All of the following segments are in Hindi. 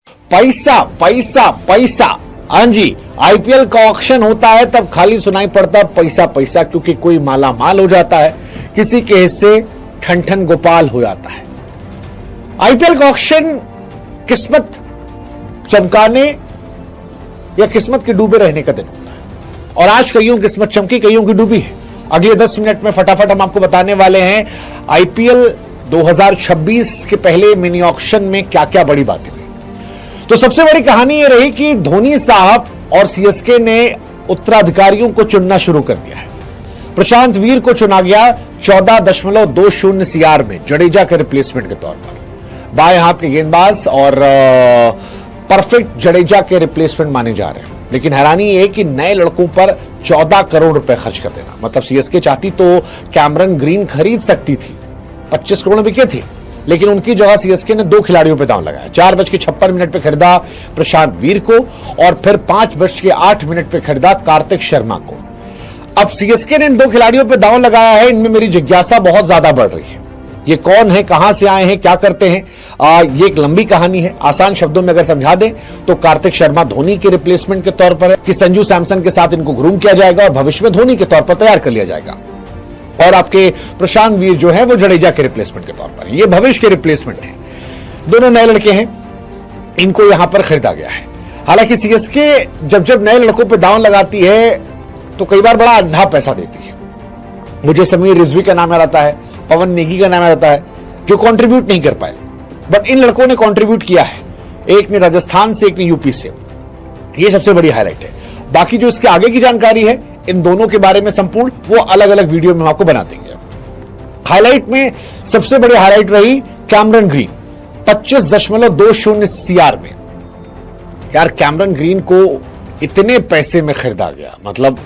पैसा पैसा पैसा। हाँ जी, आईपीएल का ऑक्शन होता है तब खाली सुनाई पड़ता है पैसा पैसा, क्योंकि कोई माला माल हो जाता है, किसी के हिस्से ठन ठन गोपाल हो जाता है। आईपीएल का ऑक्शन किस्मत चमकाने या किस्मत के डूबे रहने का दिन होता है, और आज कईयों किस्मत चमकी, कईयों की डूबी है। अगले 10 मिनट में फटाफट हम आपको बताने वाले हैं आईपीएल 2026 के पहले मिनी ऑक्शन में क्या क्या बड़ी बातें हुई। तो सबसे बड़ी कहानी यह रही कि धोनी साहब और सीएसके ने उत्तराधिकारियों को चुनना शुरू कर दिया है। प्रशांत वीर को चुना गया 14.20 सीआर में जडेजा के रिप्लेसमेंट के तौर पर। बाएं हाथ के गेंदबाज और परफेक्ट जडेजा के रिप्लेसमेंट माने जा रहे हैं। लेकिन हैरानी यह कि नए लड़कों पर 14 करोड़ रुपए खर्च कर देना, मतलब सीएसके चाहती तो कैमरन ग्रीन खरीद सकती थी, 25 करोड़ बिके थे, लेकिन उनकी जगह सीएसके ने 2 खिलाड़ियों पर दांव लगाया। 4:56 पे खरीदा प्रशांत वीर को और फिर 5:08 पे खरीदा कार्तिक शर्मा को। अब सीएसके ने इन 2 खिलाड़ियों पर दांव लगाया है। इनमें मेरी जिज्ञासा बहुत ज्यादा बढ़ रही है। ये कौन है, कहां से आए हैं, क्या करते हैं, ये एक लंबी कहानी है। आसान शब्दों में अगर समझा दें तो कार्तिक शर्मा धोनी के रिप्लेसमेंट के तौर पर है कि संजू सैमसन के साथ इनको ग्रूम किया जाएगा और भविष्य में धोनी के तौर पर तैयार कर लिया जाएगा। और आपके प्रशांत वीर जो है वो जडेजा के रिप्लेसमेंट के तौर पर है। ये भविष्य के रिप्लेसमेंट है। दोनों नए लड़के हैं, इनको यहां पर खरीदा गया है। हालांकि सीएसके जब जब नए लड़कों पर दांव लगाती है तो कई बार बड़ा अंधा पैसा देती है। मुझे समीर रिजवी का नाम याद आता है, पवन नेगी का नाम आता है, जो कंट्रीब्यूट नहीं कर पाए, बट इन लड़कों ने कंट्रीब्यूट किया है। एक ने राजस्थान से, एक ने यूपी से। ये सबसे बड़ी हाईलाइट है। बाकी जो इसके आगे की जानकारी है इन दोनों के बारे में संपूर्ण, वो अलग अलग वीडियो में हम आपको बना देंगे। हाईलाइट में सबसे बड़ी हाईलाइट रही कैमरन ग्रीन 25.20 सीआर में। यार कैमरन ग्रीन को इतने पैसे में खरीदा गया, मतलब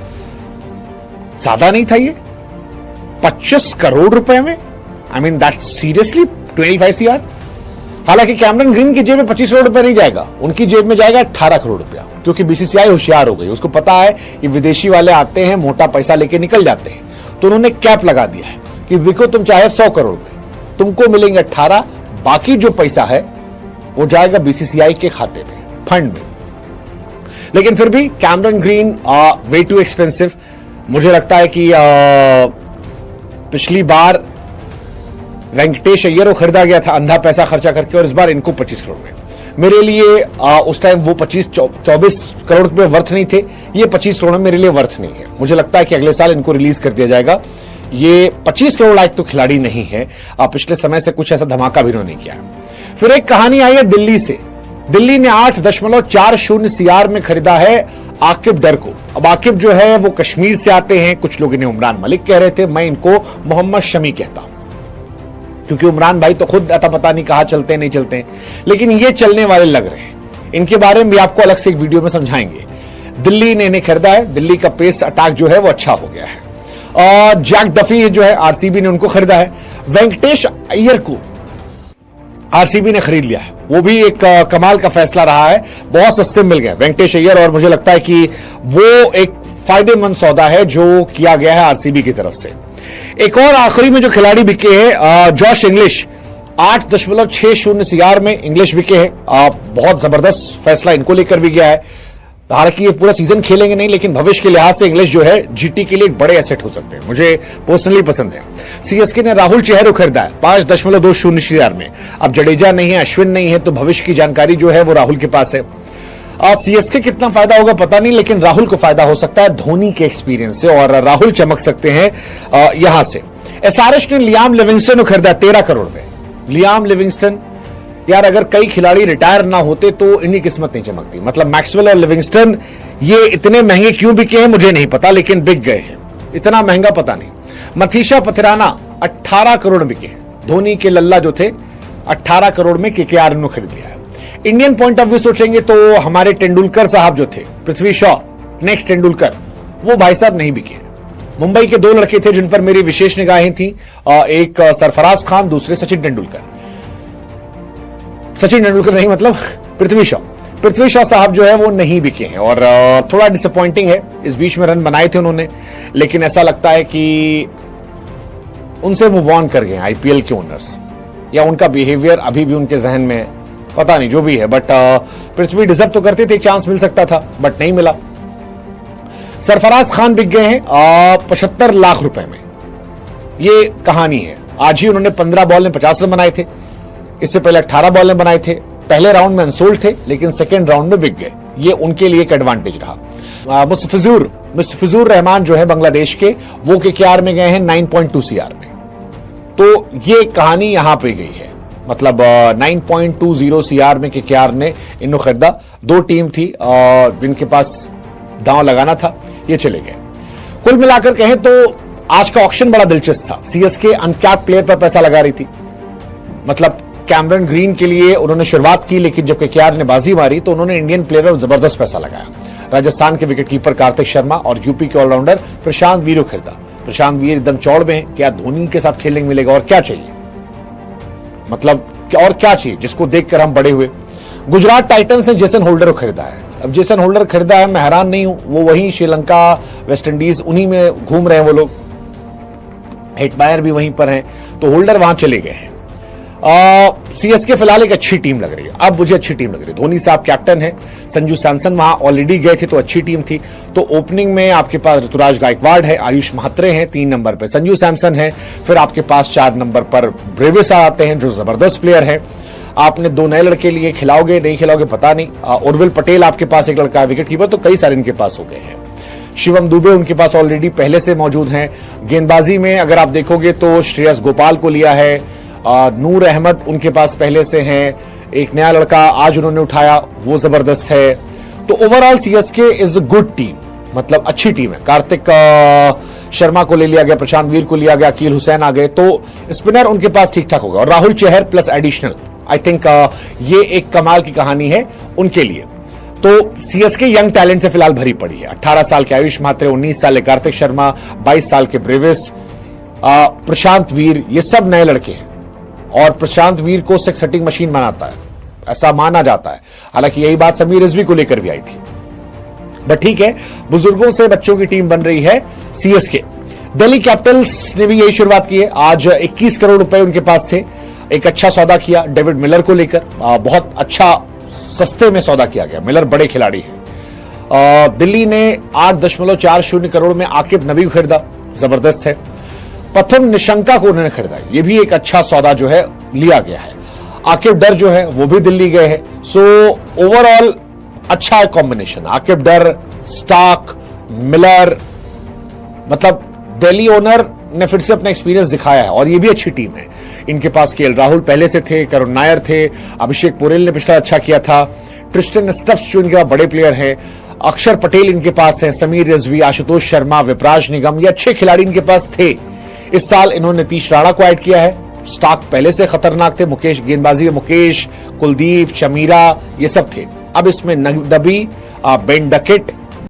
ज्यादा नहीं था ये, 25 करोड़ रुपए में। I mean that seriously 25 CR. हालांकि कैमरन ग्रीन की जेब में 25 करोड़ रुपए नहीं जाएगा, उनकी जेब में जाएगा 18 करोड़ रुपया, क्योंकि बीसीसीआई होशियार हो गई। उसको पता है कि विदेशी वाले आते हैं, मोटा पैसा लेके निकल जाते हैं, तो उन्होंने कैप लगा दिया है कि बिको तुम चाहे 100 करोड़ रुपए, तुमको मिलेंगे 18, बाकी जो पैसा है वो जाएगा बीसीसीआई के खाते में, फंड में। लेकिन फिर भी Cameron green way too expensive. मुझे लगता है कि पिछली बार वेंकटेश अय्यर को खरीदा गया था अंधा पैसा खर्चा करके, और इस बार इनको 25 करोड़ में। मेरे लिए उस टाइम वो 24 करोड़ रुपए वर्थ नहीं थे, ये 25 करोड़ मेरे लिए वर्थ नहीं है। मुझे लगता है कि अगले साल इनको रिलीज कर दिया जाएगा। ये 25 करोड़ लायक तो खिलाड़ी नहीं है। पिछले समय से कुछ ऐसा धमाका भी उन्होंने किया। फिर एक कहानी आई है दिल्ली से। दिल्ली ने 8.40 सीआर में खरीदा है आकिब डर को। अब आकिब जो है वो कश्मीर से आते हैं, कुछ लोग इन्हें उमरान मलिक कह रहे थे, मैं इनको मोहम्मद शमी कहता हूं, क्योंकि उमरान भाई तो खुद अता पता नहीं कहां चलते हैं, नहीं चलते हैं, लेकिन ये चलने वाले लग रहे हैं। इनके बारे में भी आपको अलग से एक वीडियो में समझाएंगे। दिल्ली ने इन्हें खरीदा है। दिल्ली का पेस अटैक जो है वो अच्छा हो गया है। और जैक डफी जो है आरसीबी ने उनको खरीदा है। वेंकटेश अय्यर को आरसीबी ने खरीद लिया है, वो भी एक कमाल का फैसला रहा है। बहुत सस्ते मिल गए वेंकटेश अय्यर, और मुझे लगता है कि वो एक फायदेमंद सौदा है जो किया गया है आरसीबी की तरफ से। एक और आखिरी में जो खिलाड़ी बिके हैं, जॉश इंग्लिश 8.60 सीआर में इंग्लिश बिके हैं। बहुत जबरदस्त फैसला इनको लेकर भी गया है। हालांकि ये पूरा सीजन खेलेंगे नहीं, लेकिन भविष्य के लिहाज से इंग्लिश जो है जीटी के लिए एक बड़े एसेट हो सकते हैं। मुझे पर्सनली पसंद है। सीएसके ने राहुल चेहर को खरीदा है 5.20 सीआर में। अब जडेजा नहीं है, अश्विन नहीं है, तो भविष्य की जानकारी जो है वो राहुल के पास है। सीएसके कितना फायदा होगा पता नहीं, लेकिन राहुल को फायदा हो सकता है धोनी के एक्सपीरियंस से, और राहुल चमक सकते हैं यहां से। एसआरएच ने लियाम लिविंगस्टन को खरीदा 13 करोड़ में। लियाम लिविंगस्टन, यार अगर कई खिलाड़ी रिटायर ना होते तो इनकी किस्मत नहीं चमकती। मतलब मैक्सवेल और लिविंगस्टन ये इतने महंगे क्यों बिके हैं मुझे नहीं पता, लेकिन बिक गए हैं। इतना महंगा पता नहीं। मथीशा पथिराना 18 करोड़ बिके। धोनी के लल्ला जो थे 18 करोड़ में केकेआर ने खरीद लिया है। इंडियन पॉइंट ऑफ व्यू सोचेंगे तो हमारे तेंदुलकर साहब जो थे, पृथ्वी शॉ, नेक्स्ट तेंदुलकर, वो भाई साहब नहीं बिके। मुंबई के 2 लड़के थे जिन पर मेरी विशेष निगाहें थी, एक सरफराज खान, दूसरे सचिन तेंदुलकर। सचिन तेंदुलकर नहीं, मतलब पृथ्वी शॉ। पृथ्वी शॉ साहब जो है वो नहीं बिके हैं, और थोड़ा डिसअपॉइंटिंग है। इस बीच में रन बनाए थे उन्होंने, लेकिन ऐसा लगता है कि उनसे मूव ऑन कर गए आईपीएल के ओनर्स, या उनका बिहेवियर अभी भी उनके जहन में पता नहीं जो भी है, बट पृथ्वी डिजर्व तो करते थे, चांस मिल सकता था बट नहीं मिला। सरफराज खान बिक गए हैं 75 लाख रुपए में, ये कहानी है। आज ही उन्होंने 15 बॉल में 50 रन बनाए थे, इससे पहले 18 बॉल में बनाए थे। पहले राउंड में अनसोल्ड थे लेकिन सेकेंड राउंड में बिक गए, ये उनके लिए एक एडवांटेज रहा। मुस्तफिजुर रहमान जो है बांग्लादेश के, वो केकेआर में गए हैं 9.2 सीआर में, तो ये कहानी यहां पे गई है। मतलब 9.20 सीआर में केकेआर ने इनको खरीदा। 2 टीम थी जिनके पास दांव लगाना था, ये चले गए। कुल मिलाकर कहें तो आज का ऑक्शन बड़ा दिलचस्प था। सीएसके अनकैप्ड प्लेयर पर पैसा लगा रही थी, मतलब कैमरन ग्रीन के लिए उन्होंने शुरुआत की, लेकिन जब केकेआर ने बाजी मारी तो उन्होंने इंडियन प्लेयर पर जबरदस्त पैसा लगाया। राजस्थान के विकेटकीपर कार्तिक शर्मा और यूपी के ऑलराउंडर प्रशांत वीर को खरीदा। प्रशांत वीर एकदम चौड़ में हैं कि यार धोनी के साथ खेलने मिलेगा और क्या चाहिए, मतलब और क्या चाहिए जिसको देखकर हम बड़े हुए। गुजरात टाइटंस ने जेसन होल्डर को खरीदा है। अब जेसन होल्डर खरीदा है, मैं हैरान नहीं हूं, वो वहीं श्रीलंका, वेस्ट इंडीज उन्हीं में घूम रहे हैं वो लोग, हेटमायर भी वहीं पर हैं, तो होल्डर वहां चले गए हैं। सीएसके फिलहाल एक अच्छी टीम लग रही है, अब मुझे अच्छी टीम लग रही है। धोनी साहब कैप्टन है, संजू सैमसन वहां ऑलरेडी गए थे तो अच्छी टीम थी। तो ओपनिंग में आपके पास ऋतुराज गायकवाड़ है, आयुष महात्रे हैं 3 नंबर पर, संजू सैमसन है, फिर आपके पास 4 नंबर पर ब्रेविस आते हैं जो जबरदस्त प्लेयर है। आपने 2 नए लड़के लिए, खिलाओगे नहीं खिलाओगे पता नहीं। उर्विल पटेल आपके पास एक लड़का है विकेट कीपर, तो कई सारे इनके पास हो गए हैं। शिवम दुबे उनके पास ऑलरेडी पहले से मौजूद हैं। गेंदबाजी में अगर आप देखोगे तो श्रेयस गोपाल को लिया है, नूर अहमद उनके पास पहले से हैं, एक नया लड़का आज उन्होंने उठाया वो जबरदस्त है। तो overall CSK is a good team, मतलब अच्छी टीम है। कार्तिक शर्मा को ले लिया गया, प्रशांत वीर को लिया गया, अकील हुसैन आ गए, तो स्पिनर उनके पास ठीक ठाक होगा। और Rahul Chahar plus additional, I think ये एक कमाल की कहानी है उनके लिए। तो सीएसके यंग टैलेंट से फिलहाल भरी पड़ी है। 18 साल के आयुष महात्रे, 19 साल के कार्तिक शर्मा, 22 साल के ब्रेविस, प्रशांत वीर, ये सब नए लड़के हैं। और प्रशांत वीर को सिक्स हिटिंग मशीन बनाता है, ऐसा माना जाता है। हालांकि यही बात समीर रिजवी को लेकर भी आई थी, बट ठीक है, बुजुर्गों से बच्चों की टीम बन रही है सीएसके। दिल्ली कैपिटल्स ने भी यही शुरुआत की है। आज 21 करोड़ रुपए उनके पास थे, एक अच्छा सौदा किया डेविड मिलर को लेकर, बहुत अच्छा सस्ते में सौदा किया गया। मिलर बड़े खिलाड़ी हैं। दिल्ली ने 8.40 करोड़ में आकिब नबी को खरीदा, जबरदस्त है। प्रथम निशंका को उन्होंने खरीदा, ये भी एक अच्छा सौदा जो है लिया गया है। आकिब डर जो है वो भी दिल्ली गए हैं। सो ओवरऑल अच्छा है कॉम्बिनेशन, आकिब डर, स्टार्क, मिलर, मतलब दिल्ली ओनर ने फिर से अपना एक्सपीरियंस दिखाया है और ये भी अच्छी टीम है। इनके पास केएल राहुल पहले से थे, करुण नायर थे, अभिषेक पुरेल ने पिछला अच्छा किया था, ट्रिस्टन स्टफ्स जो इनके बड़े प्लेयर हैं, अक्षर पटेल इनके पास है, समीर रिजवी, आशुतोष शर्मा, विपराज निगम, ये अच्छे खिलाड़ी इनके पास थे। इस साल इन्होंने नीतीश राणा को ऐड किया है। स्टार्क पहले से खतरनाक थे, मुकेश गेंदबाजी में मुकेश, कुलदीप, शमीरा, ये सब थे। अब इसमें नबी, बेन डकेट